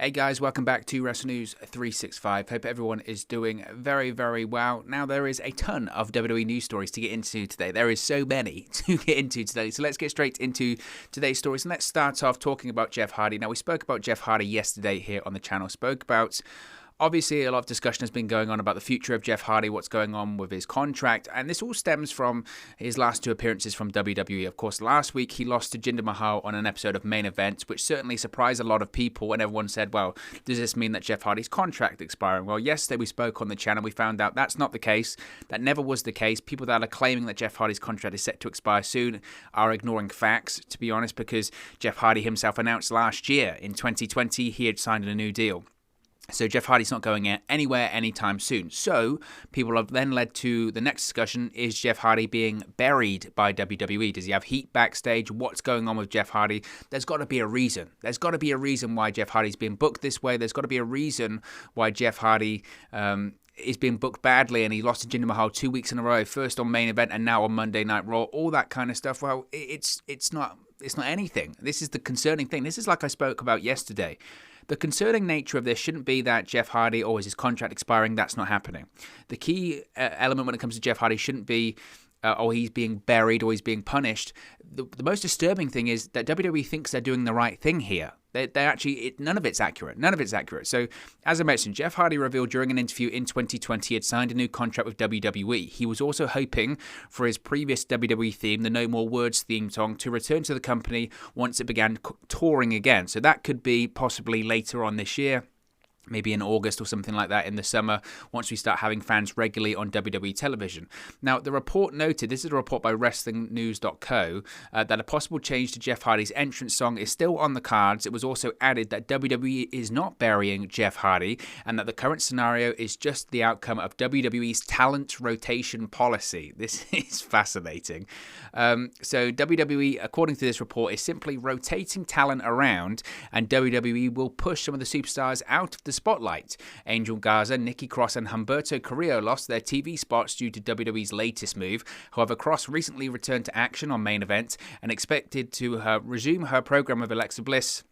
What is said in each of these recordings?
Hey guys, welcome back to Wrestle News 365. Hope everyone is doing very, very well. Now, there is a ton of WWE news stories to get into today. There is so many to get into today. So let's get straight into today's stories. And let's start off talking about Jeff Hardy. Now, we spoke about Jeff Hardy yesterday here on the channel. Spoke about... Obviously, a lot of discussion has been going on about the future of Jeff Hardy, what's going on with his contract, and this all stems from his last two appearances from WWE. Of course, last week he lost to Jinder Mahal on an episode of Main Event, which certainly surprised a lot of people, and everyone said, well, does this mean that Jeff Hardy's contract expiring? Well, yesterday we spoke on the channel, we found out that's not the case. That never was the case. People that are claiming that Jeff Hardy's contract is set to expire soon are ignoring facts, to be honest, because Jeff Hardy himself announced last year, in 2020, he had signed a new deal. So Jeff Hardy's not going anywhere anytime soon. So people have then led to the next discussion, is Jeff Hardy being buried by WWE? Does he have heat backstage? What's going on with Jeff Hardy? There's got to be a reason. There's got to be a reason why Jeff Hardy's being booked this way. There's got to be a reason why Jeff Hardy is being booked badly and he lost to Jinder Mahal 2 weeks in a row, first on Main Event and now on Monday Night Raw, all that kind of stuff. Well, it's not anything. This is the concerning thing. This is like I spoke about yesterday. The concerning nature of this shouldn't be that Jeff Hardy, is his contract expiring? That's not happening. The key element when it comes to Jeff Hardy shouldn't be, he's being buried or he's being punished. The most disturbing thing is that WWE thinks they're doing the right thing here. They actually, none of it's accurate. None of it's accurate. So, as I mentioned, Jeff Hardy revealed during an interview in 2020 he had signed a new contract with WWE. He was also hoping for his previous WWE theme, the No More Words theme song, to return to the company once it began touring again. So that could be possibly later on this year. Maybe in August or something like that in the summer, once we start having fans regularly on WWE television. Now, the report noted, this is a report by WrestlingNews.co, that a possible change to Jeff Hardy's entrance song is still on the cards. It was also added that WWE is not burying Jeff Hardy and that the current scenario is just the outcome of WWE's talent rotation policy. This is fascinating. So WWE, according to this report, is simply rotating talent around, and WWE will push some of the superstars out of the spotlight. Angel Garza, Nikki Cross, and Humberto Carrillo lost their TV spots due to WWE's latest move. However, Cross recently returned to action on Main Event and expected to resume her program with Alexa Bliss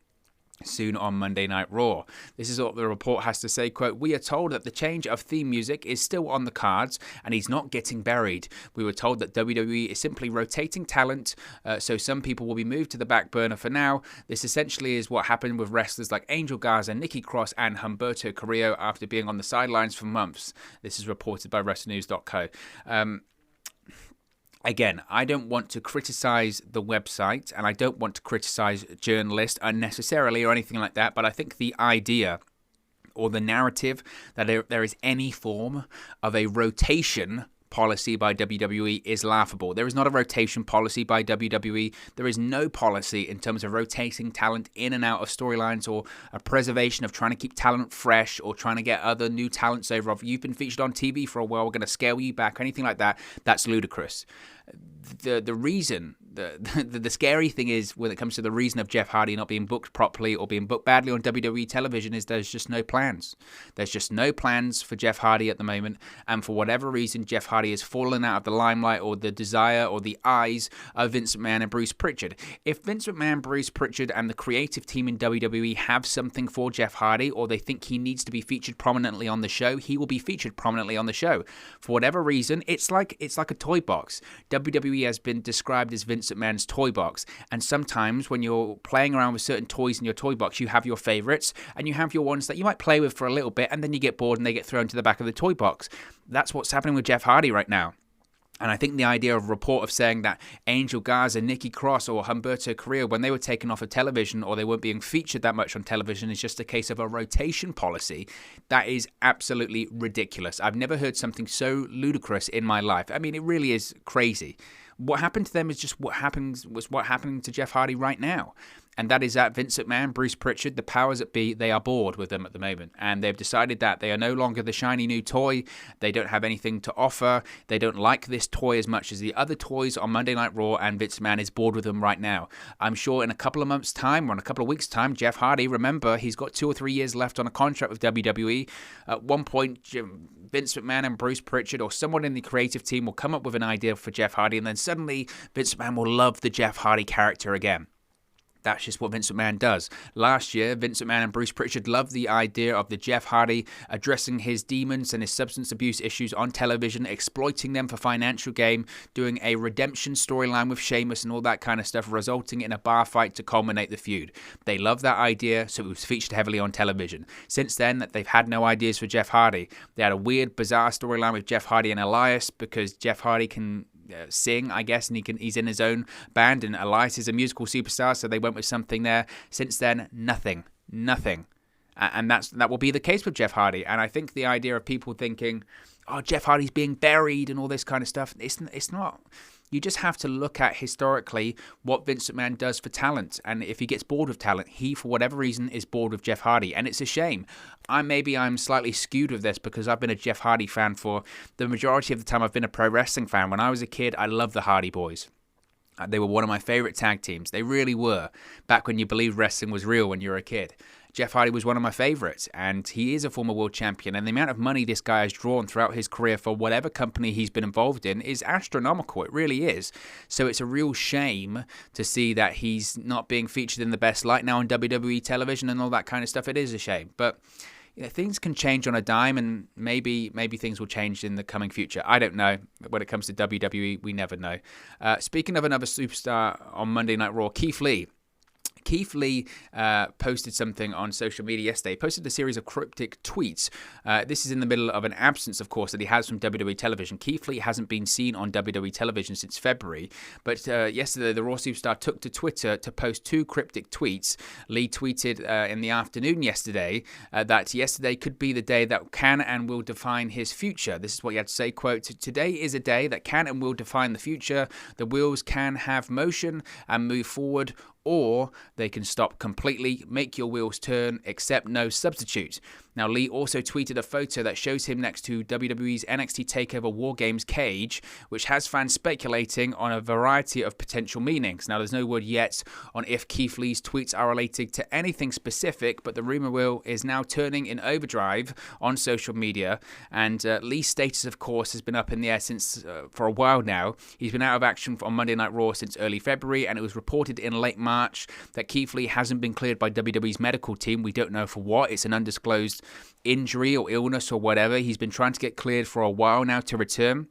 soon on Monday Night Raw. This is what the report has to say, quote, "We are told that the change of theme music is still on the cards and he's not getting buried. We were told that WWE is simply rotating talent, so some people will be moved to the back burner for now. This essentially is what happened with wrestlers like Angel Garza, Nikki Cross, and Humberto Carrillo after being on the sidelines for months." This is reported by WrestlingNews.co. Again, I don't want to criticize the website and I don't want to criticize journalists unnecessarily or anything like that, but I think the idea or the narrative that there is any form of a rotation policy by WWE is laughable. There is not a rotation policy by WWE. There is no policy in terms of rotating talent in and out of storylines or a preservation of trying to keep talent fresh or trying to get other new talents over. If you've been featured on TV for a while, we're going to scale you back or anything like that. That's ludicrous. The reason, the scary thing is when it comes to the reason of Jeff Hardy not being booked properly or being booked badly on WWE television is there's just no plans. There's just no plans for Jeff Hardy at the moment, and for whatever reason, Jeff Hardy has fallen out of the limelight or the desire or the eyes of Vince McMahon and Bruce Pritchard. If Vince McMahon, Bruce Pritchard, and the creative team in WWE have something for Jeff Hardy or they think he needs to be featured prominently on the show, he will be featured prominently on the show. For whatever reason, it's like a toy box. WWE has been described as Vince McMahon's toy box, and sometimes when you're playing around with certain toys in your toy box, you have your favorites and you have your ones that you might play with for a little bit and then you get bored and they get thrown to the back of the toy box. That's what's happening with Jeff Hardy right now. And I think the idea of a report of saying that Angel Garza, Nikki Cross, or Humberto Carrillo, when they were taken off of television or they weren't being featured that much on television, is just a case of a rotation policy. That is absolutely ridiculous. I've never heard something so ludicrous in my life. I mean, it really is crazy. What happened to them is just what's happening to Jeff Hardy right now. And that is that Vince McMahon, Bruce Pritchard, the powers that be, they are bored with them at the moment. And they've decided that they are no longer the shiny new toy. They don't have anything to offer. They don't like this toy as much as the other toys on Monday Night Raw, and Vince McMahon is bored with them right now. I'm sure in a couple of months' time or in a couple of weeks' time, Jeff Hardy, remember, he's got 2 or 3 years left on a contract with WWE. At one point, Vince McMahon and Bruce Pritchard or someone in the creative team will come up with an idea for Jeff Hardy, and then suddenly Vince McMahon will love the Jeff Hardy character again. That's just what Vince McMahon does. Last year, Vince McMahon and Bruce Pritchard loved the idea of the Jeff Hardy addressing his demons and his substance abuse issues on television, exploiting them for financial gain, doing a redemption storyline with Sheamus and all that kind of stuff, resulting in a bar fight to culminate the feud. They loved that idea, so it was featured heavily on television. Since then, they've had no ideas for Jeff Hardy. They had a weird, bizarre storyline with Jeff Hardy and Elias because Jeff Hardy can sing, I guess, and he's in his own band, and Elias is a musical superstar, so they went with something there. Since then, nothing, and that will be the case with Jeff Hardy. And I think the idea of people thinking, oh, Jeff Hardy's being buried and all this kind of stuff, it's not. You just have to look at historically what Vince McMahon does for talent. And if he gets bored of talent, he, for whatever reason, is bored with Jeff Hardy. And it's a shame. I'm slightly skewed with this because I've been a Jeff Hardy fan for the majority of the time. I've been a pro wrestling fan. When I was a kid, I loved the Hardy Boys. They were one of my favorite tag teams. They really were. Back when you believed wrestling was real when you were a kid. Jeff Hardy was one of my favorites, and he is a former world champion, and the amount of money this guy has drawn throughout his career for whatever company he's been involved in is astronomical. It really is. So it's a real shame to see that he's not being featured in the best light now on WWE television and all that kind of stuff. It is a shame, but things can change on a dime, and maybe things will change in the coming future. I don't know. When it comes to WWE, we never know. Speaking of another superstar on Monday Night Raw, Keith Lee posted something on social media yesterday. He posted a series of cryptic tweets. This is in the middle of an absence, of course, that he has from WWE television. Keith Lee hasn't been seen on WWE television since February, but yesterday the Raw superstar took to Twitter to post two cryptic tweets. Lee tweeted in the afternoon yesterday that yesterday could be the day that can and will define his future. This is what he had to say, quote, "Today is a day that can and will define the future. The wheels can have motion and move forward, or they can stop completely. Make your wheels turn, accept no substitute." Now, Lee also tweeted a photo that shows him next to WWE's NXT Takeover War Games cage, which has fans speculating on a variety of potential meanings. Now, there's no word yet on if Keith Lee's tweets are related to anything specific, but the rumor wheel is now turning in overdrive on social media. And Lee's status, of course, has been up in the air since for a while now. He's been out of action on Monday Night Raw since early February, and it was reported in late March that Keith Lee hasn't been cleared by WWE's medical team. We don't know for what. It's an undisclosed injury or illness or whatever. He's been trying to get cleared for a while now to return.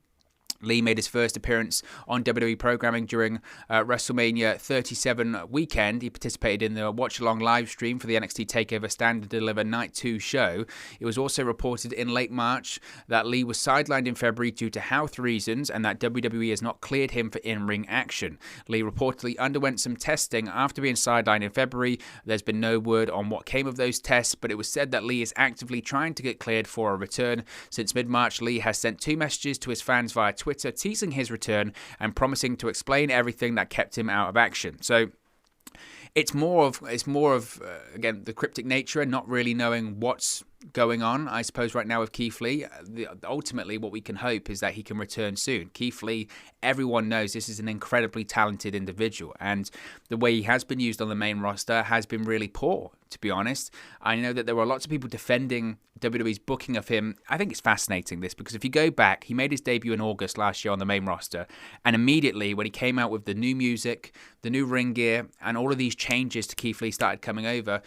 Lee made his first appearance on WWE programming during WrestleMania 37 weekend. He participated in the watch-along live stream for the NXT Takeover Stand and Deliver Night 2 show. It was also reported in late March that Lee was sidelined in February due to health reasons and that WWE has not cleared him for in-ring action. Lee reportedly underwent some testing after being sidelined in February. There's been no word on what came of those tests, but it was said that Lee is actively trying to get cleared for a return. Since mid-March, Lee has sent two messages to his fans via Twitter teasing his return and promising to explain everything that kept him out of action. So it's more of again, the cryptic nature and not really knowing what's going on, I suppose, right now with Keith Lee. Ultimately, what we can hope is that he can return soon. Keith Lee, everyone knows this is an incredibly talented individual, and the way he has been used on the main roster has been really poor, to be honest. I know that there were lots of people defending WWE's booking of him. I think it's fascinating, this, because if you go back, he made his debut in August last year on the main roster, and immediately when he came out with the new music, the new ring gear, and all of these changes to Keith Lee started coming over,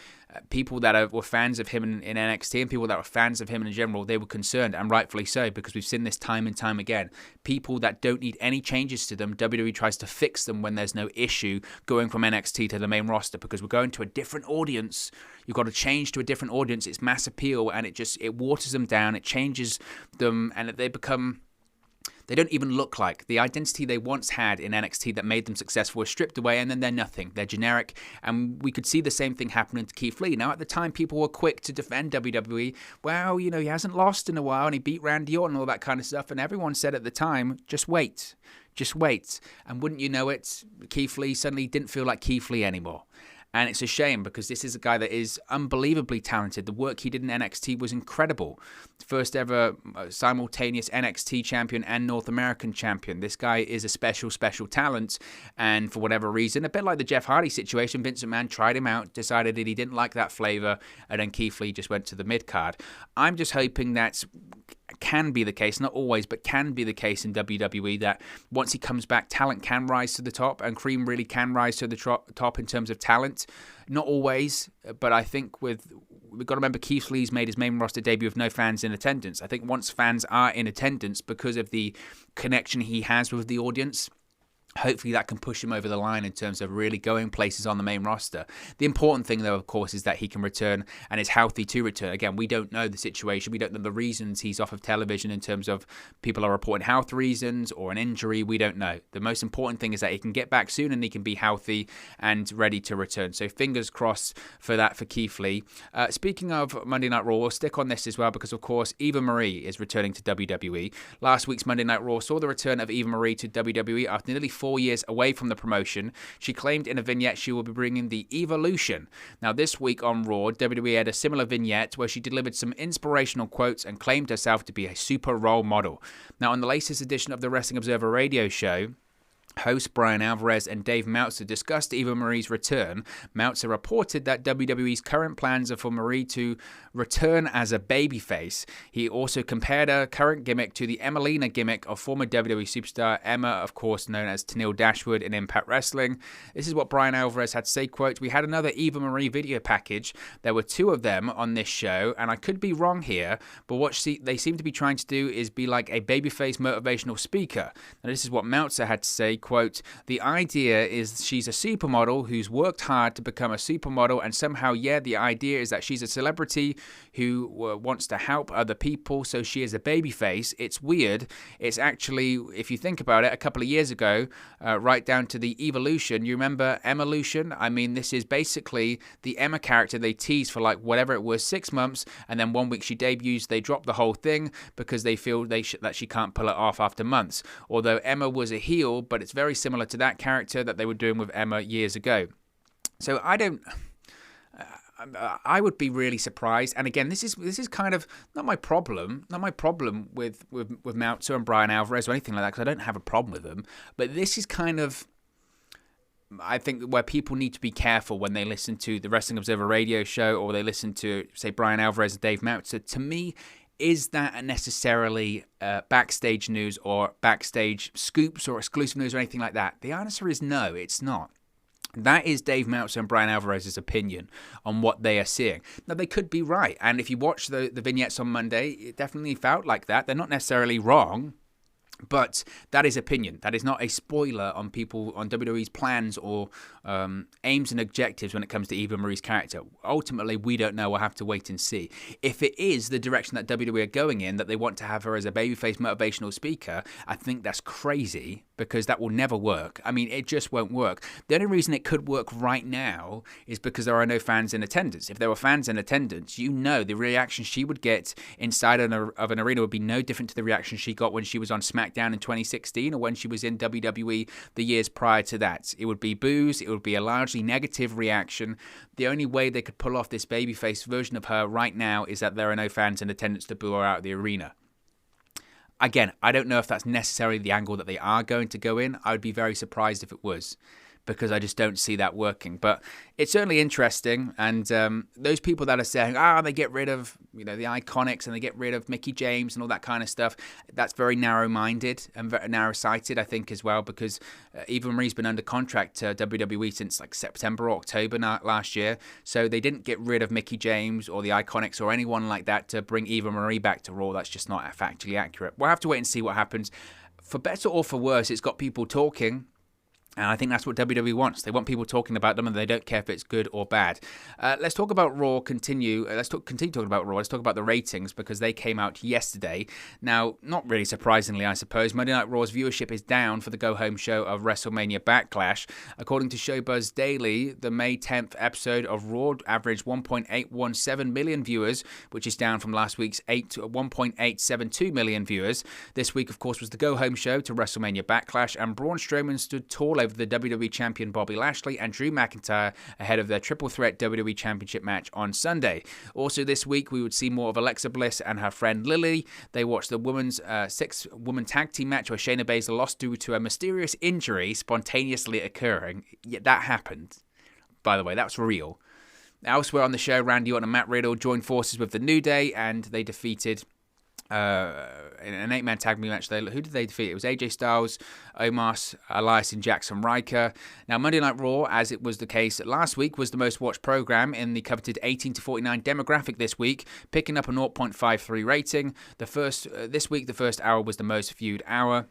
people that were fans of him in NXT and people that were fans of him in general, they were concerned, and rightfully so, because we've seen this time and time again. People that don't need any changes to them, WWE tries to fix them when there's no issue going from NXT to the main roster, because we're going to a different audience. You've got to change to a different audience. It's mass appeal, and it waters them down, it changes them, and they don't even look like the identity they once had in NXT that made them successful is stripped away, and then they're nothing. They're generic, and we could see the same thing happening to Keith Lee. Now, at the time, people were quick to defend WWE. Well, he hasn't lost in a while, and he beat Randy Orton and all that kind of stuff, and everyone said at the time, just wait. Just wait. And wouldn't you know it, Keith Lee suddenly didn't feel like Keith Lee anymore. And it's a shame, because this is a guy that is unbelievably talented. The work he did in NXT was incredible. First ever simultaneous NXT champion and North American champion. This guy is a special, special talent. And for whatever reason, a bit like the Jeff Hardy situation, Vince McMahon tried him out, decided that he didn't like that flavor, and then Keith Lee just went to the mid-card. I'm just hoping that can be the case, not always, but can be the case in WWE, that once he comes back, talent can rise to the top, and Cream really can rise to the top in terms of talent. Not always, but I think we've got to remember Keith Lee's made his main roster debut with no fans in attendance. I think once fans are in attendance, because of the connection he has with the audience, hopefully that can push him over the line in terms of really going places on the main roster. The important thing, though, of course, is that he can return and is healthy to return. Again, we don't know the situation. We don't know the reasons he's off of television in terms of people are reporting health reasons or an injury. We don't know. The most important thing is that he can get back soon and he can be healthy and ready to return. So fingers crossed for that for Keith Lee. Speaking of Monday Night Raw, we'll stick on this as well because, of course, Eva Marie is returning to WWE. Last week's Monday Night Raw saw the return of Eva Marie to WWE after nearly 4 years away from the promotion. She claimed in a vignette she will be bringing the Evolution. Now, this week on Raw, WWE had a similar vignette where she delivered some inspirational quotes and claimed herself to be a super role model. Now, on the latest edition of the Wrestling Observer radio show, hosts Bryan Alvarez and Dave Meltzer discussed Eva Marie's return. Meltzer reported that WWE's current plans are for Marie to return as a babyface. He also compared her current gimmick to the Emelina gimmick of former WWE superstar Emma, of course known as Tenille Dashwood in Impact Wrestling. This is what Bryan Alvarez had to say, quote, "We had another Eva Marie video package. There were 2 of them on this show, and I could be wrong here, but what they seem to be trying to do is be like a babyface motivational speaker." Now, this is what Meltzer had to say, quote, "The idea is she's a supermodel who's worked hard to become a supermodel, and somehow, the idea is that she's a celebrity who wants to help other people, so she is a babyface. It's weird. It's actually, if you think about it, a couple of years ago, right down to the Evolution, you remember Evolution? I mean, this is basically the Emma character they teased for like whatever it was, 6 months, and then 1 week she debuts, they drop the whole thing because they feel that she can't pull it off after months. Although Emma was a heel, but it's very similar to that character that they were doing with Emma years ago. So I would be really surprised. And again, this is kind of not my problem with Meltzer and Bryan Alvarez or anything like that, because I don't have a problem with them. But this is kind of, I think, where people need to be careful when they listen to the Wrestling Observer radio show or they listen to, say, Bryan Alvarez and Dave Meltzer. To me, is that necessarily backstage news or backstage scoops or exclusive news or anything like that? The answer is no, it's not. That is Dave Meltzer and Bryan Alvarez's opinion on what they are seeing. Now, they could be right. And if you watch the vignettes on Monday, it definitely felt like that. They're not necessarily wrong, but that is opinion. That is not a spoiler on WWE's plans or aims and objectives when it comes to Eva Marie's character. Ultimately, we don't know. We'll have to wait and see. If it is the direction that WWE are going in, that they want to have her as a babyface motivational speaker, I think that's crazy, because that will never work. I mean, it just won't work. The only reason it could work right now is because there are no fans in attendance. If there were fans in attendance, the reaction she would get inside of an arena would be no different to the reaction she got when she was on SmackDown in 2016 or when she was in WWE the years prior to that. It would be boos. It would be a largely negative reaction. The only way they could pull off this babyface version of her right now is that there are no fans in attendance to boo her out of the arena. Again, I don't know if that's necessarily the angle that they are going to go in. I would be very surprised if it was, because I just don't see that working. But it's certainly interesting. And those people that are saying, they get rid of the Iconics and they get rid of Mickie James and all that kind of stuff, that's very narrow-minded and very narrow-sighted, I think, as well, because Eva Marie's been under contract to WWE since like September or October last year. So they didn't get rid of Mickie James or the Iconics or anyone like that to bring Eva Marie back to Raw. That's just not factually accurate. We'll have to wait and see what happens. For better or for worse, it's got people talking. And I think that's what WWE wants. They want people talking about them, and they don't care if it's good or bad. Let's talk about Raw. Continue talking about Raw. Let's talk about the ratings, because they came out yesterday. Now, not really surprisingly, I suppose, Monday Night Raw's viewership is down for the go-home show of WrestleMania Backlash. According to Showbuzz Daily, the May 10th episode of Raw averaged 1.817 million viewers, which is down from last week's 1.872 million viewers. This week, of course, was the go-home show to WrestleMania Backlash, and Braun Strowman stood tall over the WWE Champion Bobby Lashley and Drew McIntyre ahead of their Triple Threat WWE Championship match on Sunday. Also this week, we would see more of Alexa Bliss and her friend Lily. They watched the women's 6-woman tag team match where Shayna Baszler lost due to a mysterious injury spontaneously occurring. Yet that happened. By the way, that's real. Elsewhere on the show, Randy Orton and Matt Riddle joined forces with the New Day, and they defeated in an 8-man tag team match. Who did they defeat? It was AJ Styles, Omos, Elias, and Jackson Riker. Now, Monday Night Raw, as it was the case last week, was the most watched program in the coveted 18 to 49 demographic this week, picking up a 0.53 rating. This week, the first hour was the most viewed hour.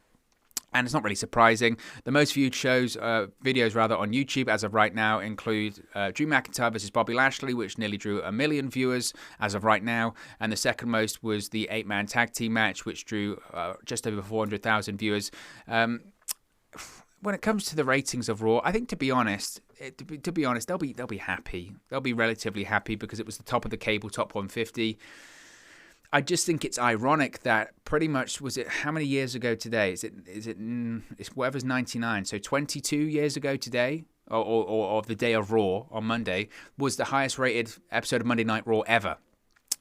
And it's not really surprising. The most viewed videos on YouTube as of right now include Drew McIntyre versus Bobby Lashley, which nearly drew 1 million viewers as of right now. And the second most was the 8-man tag team match, which drew just over 400,000 viewers. When it comes to the ratings of Raw, I think to be honest, they'll be happy. They'll be relatively happy because it was the top of the cable, top 150. I just think it's ironic that pretty much, how many years ago today? It's whatever's 99, so 22 years ago today, or the day of Raw on Monday, was the highest rated episode of Monday Night Raw ever.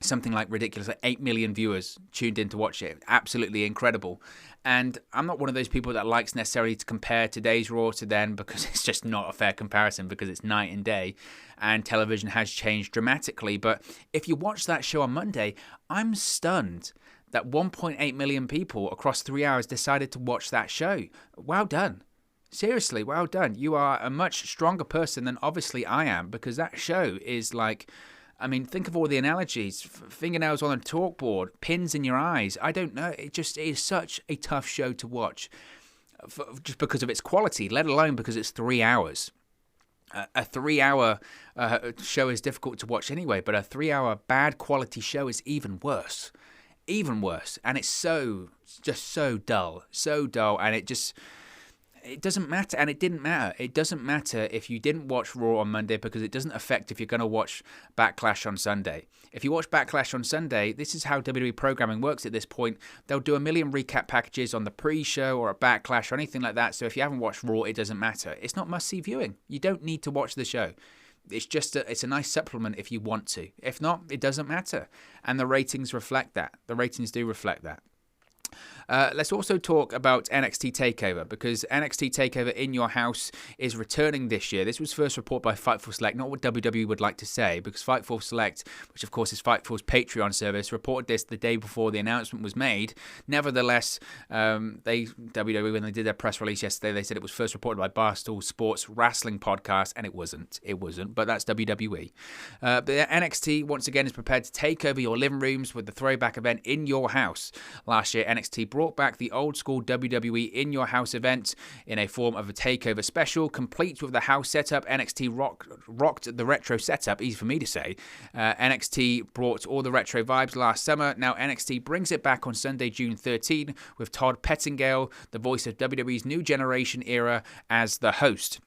Something like ridiculous, like 8 million viewers tuned in to watch it. Absolutely incredible. And I'm not one of those people that likes necessarily to compare today's Raw to then, because it's just not a fair comparison, because it's night and day and television has changed dramatically. But if you watch that show on Monday, I'm stunned that 1.8 million people across 3 hours decided to watch that show. Well done. Seriously, well done. You are a much stronger person than obviously I am, because that show is like... I mean, think of all the analogies. Fingernails on a chalkboard, pins in your eyes. I don't know. It just is such a tough show to watch just because of its quality, let alone because it's 3 hours. A 3-hour show is difficult to watch anyway, but a 3-hour bad quality show is even worse. Even worse. And it's just so dull. So dull. And it doesn't matter, and it didn't matter. It doesn't matter if you didn't watch Raw on Monday, because it doesn't affect if you're going to watch Backlash on Sunday. If you watch Backlash on Sunday, this is how WWE programming works at this point. They'll do a million recap packages on the pre-show or a Backlash or anything like that, so if you haven't watched Raw, it doesn't matter. It's not must-see viewing. You don't need to watch the show. It's just it's a nice supplement if you want to. If not, it doesn't matter. And the ratings reflect that. The ratings do reflect that. Let's also talk about NXT Takeover, because NXT Takeover in Your House is returning this year. This was first reported by Fightful Select, not what WWE would like to say, because Fightful Select, which of course is Fightful's Patreon service, reported this the day before the announcement was made. Nevertheless, WWE, when they did their press release yesterday, they said it was first reported by Barstool Sports Wrestling Podcast, and it wasn't. It wasn't, but that's WWE. But NXT, once again, is prepared to take over your living rooms with the throwback event In Your House. Last year, NXT brought back the old-school WWE In Your House event in a form of a takeover special, complete with the house setup. NXT rocked the retro setup, easy for me to say. NXT brought all the retro vibes last summer. Now NXT brings it back on Sunday, June 13, with Todd Pettingill, the voice of WWE's New Generation era, as the host.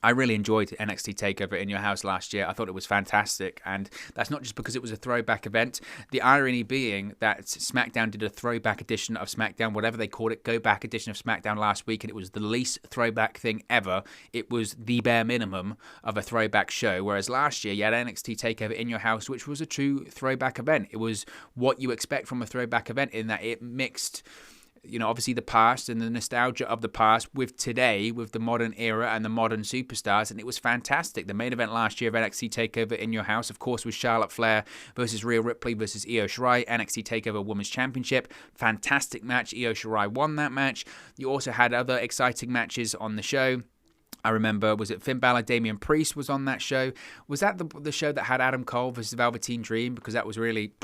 I really enjoyed NXT TakeOver In Your House last year. I thought it was fantastic, and that's not just because it was a throwback event. The irony being that SmackDown did a throwback edition of SmackDown, whatever they called it, go back edition of SmackDown last week, and it was the least throwback thing ever. It was the bare minimum of a throwback show, whereas last year you had NXT TakeOver In Your House, which was a true throwback event. It was what you expect from a throwback event, in that it mixed, you know, obviously the past and the nostalgia of the past with today, with the modern era and the modern superstars, and it was fantastic. The main event last year of NXT TakeOver In Your House, of course, was Charlotte Flair versus Rhea Ripley versus Io Shirai, NXT TakeOver Women's Championship. Fantastic match. Io Shirai won that match. You also had other exciting matches on the show. I remember, was it Finn Balor, Damian Priest was on that show? Was that the show that had Adam Cole versus Velveteen Dream? Because that was really...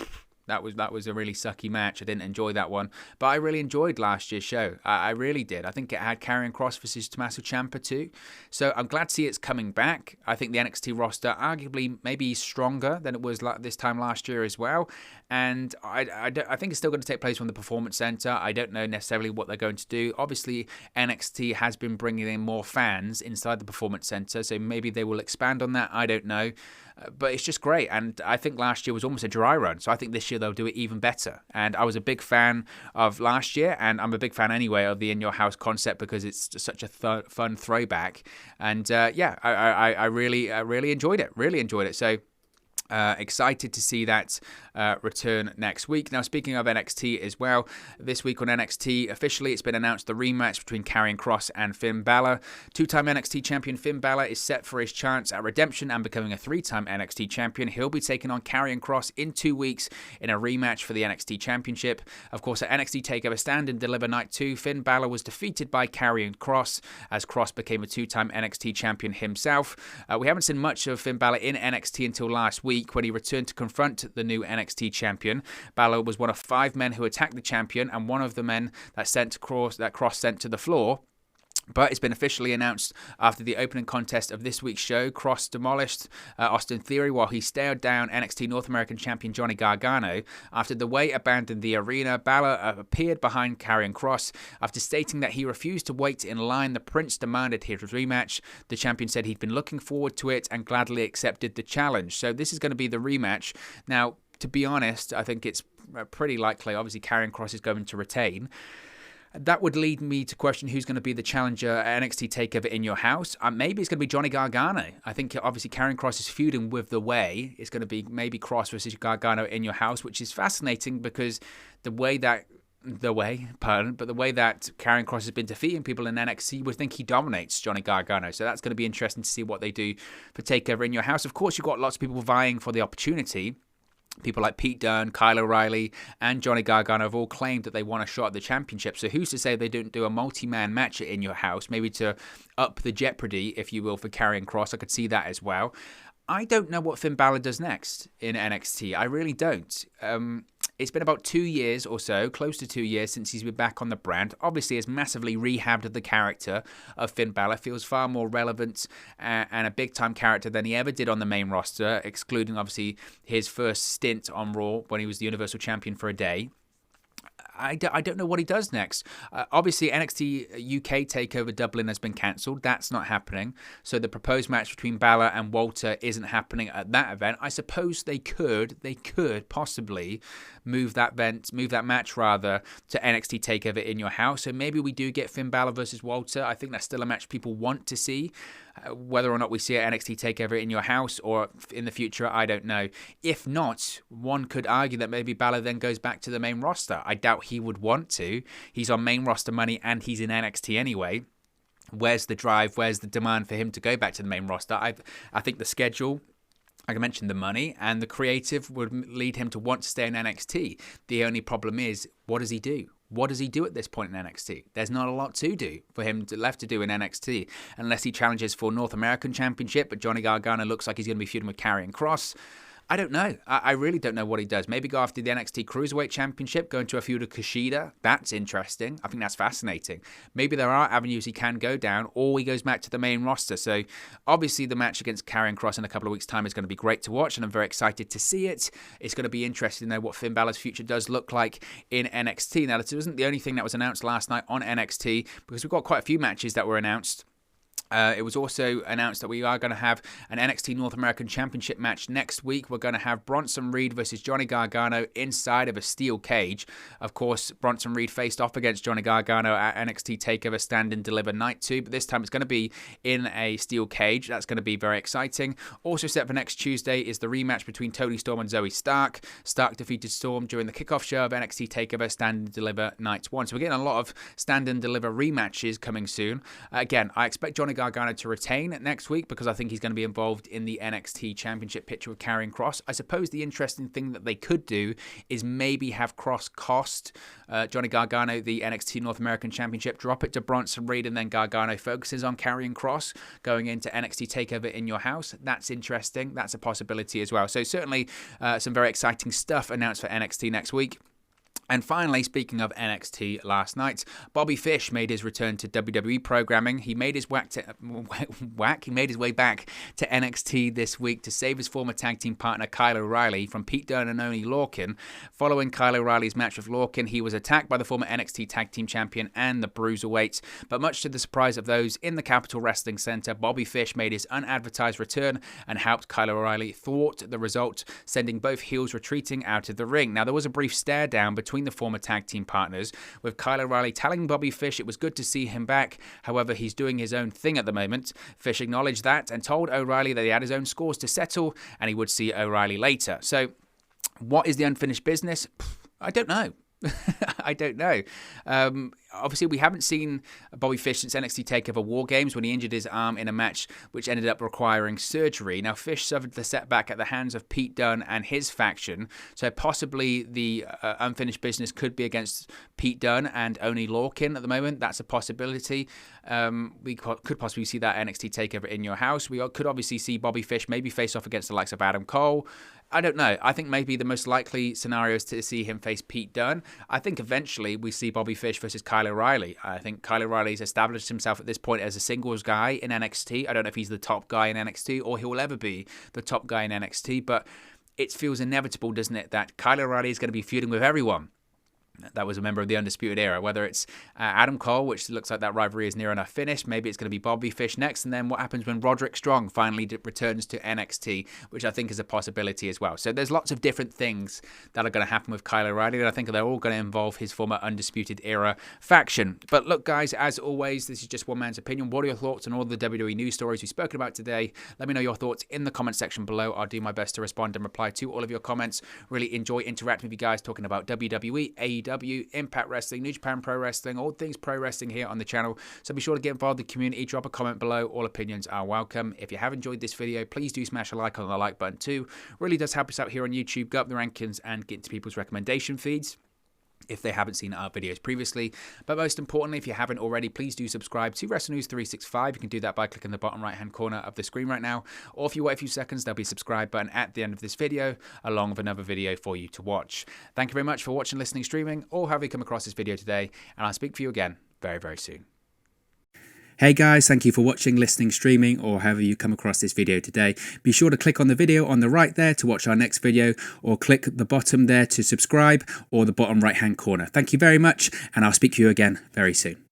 That was a really sucky match. I didn't enjoy that one. But I really enjoyed last year's show. I really did. I think it had Karrion Kross versus Tommaso Ciampa too. So I'm glad to see it's coming back. I think the NXT roster arguably maybe stronger than it was this time last year as well. And I think it's still going to take place from the Performance Center. I don't know necessarily what they're going to do. Obviously, NXT has been bringing in more fans inside the Performance Center, so maybe they will expand on that. I don't know. But it's just great, and I think last year was almost a dry run, so I think this year they'll do it even better. And I was a big fan of last year, and I'm a big fan anyway of the In Your House concept, because it's just such a fun throwback. And I really enjoyed it. So Excited to see that return next week. Now, speaking of NXT as well, this week on NXT, officially it's been announced the rematch between Karrion Kross and Finn Balor. Two-time NXT champion Finn Balor is set for his chance at redemption and becoming a three-time NXT champion. He'll be taking on Karrion Kross in 2 weeks in a rematch for the NXT championship. Of course, at NXT Takeover Stand and Deliver Night 2, Finn Balor was defeated by Karrion Kross as Kross became a two-time NXT champion himself. We haven't seen much of Finn Balor in NXT until last week, when he returned to confront the new NXT champion. Balor was one of 5 men who attacked the champion and one of the men that Kross sent to the floor. But it's been officially announced after the opening contest of this week's show, Kross demolished Austin Theory while he stared down NXT North American champion Johnny Gargano. After the Way abandoned the arena, Balor appeared behind Karrion Kross. After stating that he refused to wait in line, the Prince demanded his rematch. The champion said he'd been looking forward to it and gladly accepted the challenge. So this is going to be the rematch. Now, to be honest, I think it's pretty likely, obviously, Karrion Kross is going to retain. That would lead me to question who's going to be the challenger at NXT TakeOver in your house. Maybe it's going to be Johnny Gargano. I think obviously Karrion Kross is feuding with The Way. It's going to be maybe Kross versus Gargano in your house, which is fascinating because the way that Karrion Kross has been defeating people in NXT, you would think he dominates Johnny Gargano. So that's going to be interesting to see what they do for TakeOver in your house. Of course, you've got lots of people vying for the opportunity. People like Pete Dunne, Kyle O'Reilly, and Johnny Gargano have all claimed that they want a shot at the championship. So who's to say they don't do a multi-man match in your house, maybe to up the jeopardy, if you will, for Karrion Kross? I could see that as well. I don't know what Finn Balor does next in NXT. I really don't. It's been about 2 years or so, close to 2 years, since he's been back on the brand. Obviously, has massively rehabbed the character of Finn Balor. Feels far more relevant and a big-time character than he ever did on the main roster, excluding, obviously, his first stint on Raw when he was the Universal Champion for a day. I don't know what he does next. Obviously, NXT UK TakeOver Dublin has been cancelled. That's not happening. So the proposed match between Balor and Walter isn't happening at that event. I suppose they could possibly move that match to NXT TakeOver in your house. So maybe we do get Finn Balor versus Walter. I think that's still a match people want to see. Whether or not we see it at NXT TakeOver in your house or in the future, I don't know. If not, one could argue that maybe Balor then goes back to the main roster. I doubt he would want to. He's on main roster money and he's in NXT anyway. Where's the drive? Where's the demand for him to go back to the main roster? I think the schedule, like I mentioned, the money and the creative would lead him to want to stay in NXT. The only problem is, what does he do? What does he do at this point in NXT? There's not a lot to do for him left to do in NXT unless he challenges for North American Championship, but Johnny Gargano looks like he's going to be feuding with Karrion Kross. I don't know. I really don't know what he does. Maybe go after the NXT Cruiserweight Championship, go into a feud with Kushida. That's interesting. I think that's fascinating. Maybe there are avenues he can go down, or he goes back to the main roster. So obviously the match against Karrion Kross in a couple of weeks' time is going to be great to watch, and I'm very excited to see it. It's going to be interesting to know what Finn Balor's future does look like in NXT. Now, this wasn't the only thing that was announced last night on NXT, because we've got quite a few matches that were announced. It was also announced that we are going to have an NXT North American Championship match next week. We're going to have Bronson Reed versus Johnny Gargano inside of a steel cage. Of course, Bronson Reed faced off against Johnny Gargano at NXT TakeOver Stand and Deliver Night 2, but this time it's going to be in a steel cage. That's going to be very exciting. Also set for next Tuesday is the rematch between Toni Storm and Zoe Stark. Stark defeated Storm during the kickoff show of NXT TakeOver Stand and Deliver Night 1. So we're getting a lot of Stand and Deliver rematches coming soon. Again, I expect Johnny Gargano to retain next week because I think he's going to be involved in the NXT Championship picture with Karrion Kross. I suppose the interesting thing that they could do is maybe have Kross cost Johnny Gargano the NXT North American Championship, drop it to Bronson Reed, and then Gargano focuses on Karrion Kross going into NXT TakeOver in your house. That's interesting. That's a possibility as well. So certainly some very exciting stuff announced for NXT next week. And finally, speaking of NXT last night, Bobby Fish made his return to WWE programming. He made his way back to NXT this week to save his former tag team partner Kyle O'Reilly from Pete Dunne and Oney Lorcan. Following Kyle O'Reilly's match with Lorcan, he was attacked by the former NXT Tag Team Champion and the Bruiserweight. But much to the surprise of those in the Capitol Wrestling Center, Bobby Fish made his unadvertised return and helped Kyle O'Reilly thwart the result, sending both heels retreating out of the ring. Now, there was a brief stare down between between the former tag team partners, with Kyle O'Reilly telling Bobby Fish it was good to see him back. However, he's doing his own thing at the moment. Fish acknowledged that and told O'Reilly that he had his own scores to settle and he would see O'Reilly later. So, what is the unfinished business? I don't know. I don't know. Obviously, we haven't seen Bobby Fish since NXT Takeover War Games when he injured his arm in a match which ended up requiring surgery. Now, Fish suffered the setback at the hands of Pete Dunne and his faction, so possibly the unfinished business could be against Pete Dunne and Oney Lorcan at the moment. That's a possibility. We could possibly see that NXT Takeover in your house. We could obviously see Bobby Fish maybe face off against the likes of Adam Cole. I don't know. I think maybe the most likely scenario is to see him face Pete Dunne. I think eventually we see Bobby Fish versus Kyle O'Reilly. I think Kyle O'Reilly's established himself at this point as a singles guy in NXT. I don't know if he's the top guy in NXT or he will ever be the top guy in NXT, but it feels inevitable, doesn't it, that Kyle O'Reilly is going to be feuding with everyone that was a member of the Undisputed Era, whether it's Adam Cole, which looks like that rivalry is near enough finished. Maybe it's going to be Bobby Fish next, and then what happens when Roderick Strong finally returns to NXT, which I think is a possibility as well. So there's lots of different things that are going to happen with Kyle O'Reilly, and I think they're all going to involve his former Undisputed Era faction. But look, guys, as always, this is just one man's opinion. What are your thoughts on all the WWE news stories we've spoken about today? Let me know your thoughts in the comment section below. I'll do my best to respond and reply to all of your comments. Really enjoy interacting with you guys, talking about WWE, AEW, Impact Wrestling, New Japan Pro Wrestling, all things pro wrestling here on the channel. So be sure to get involved in the community, drop a comment below. All opinions are welcome. If you have enjoyed this video, please do smash a like on the like button too. Really does help us out here on YouTube, go up the rankings and get into people's recommendation feeds if they haven't seen our videos previously. But most importantly, if you haven't already, please do subscribe to WrestleNews 365. You can do that by clicking the bottom right hand corner of the screen right now, or if you wait a few seconds, there'll be a subscribe button at the end of this video along with another video for you to watch. Thank you very much for watching, listening, streaming, or however you come across this video today, and I'll speak for you again very, very soon. Hey guys, thank you for watching, listening, streaming, or however you come across this video today. Be sure to click on the video on the right there to watch our next video, or click the bottom there to subscribe, or the bottom right hand corner. Thank you very much, and I'll speak to you again very soon.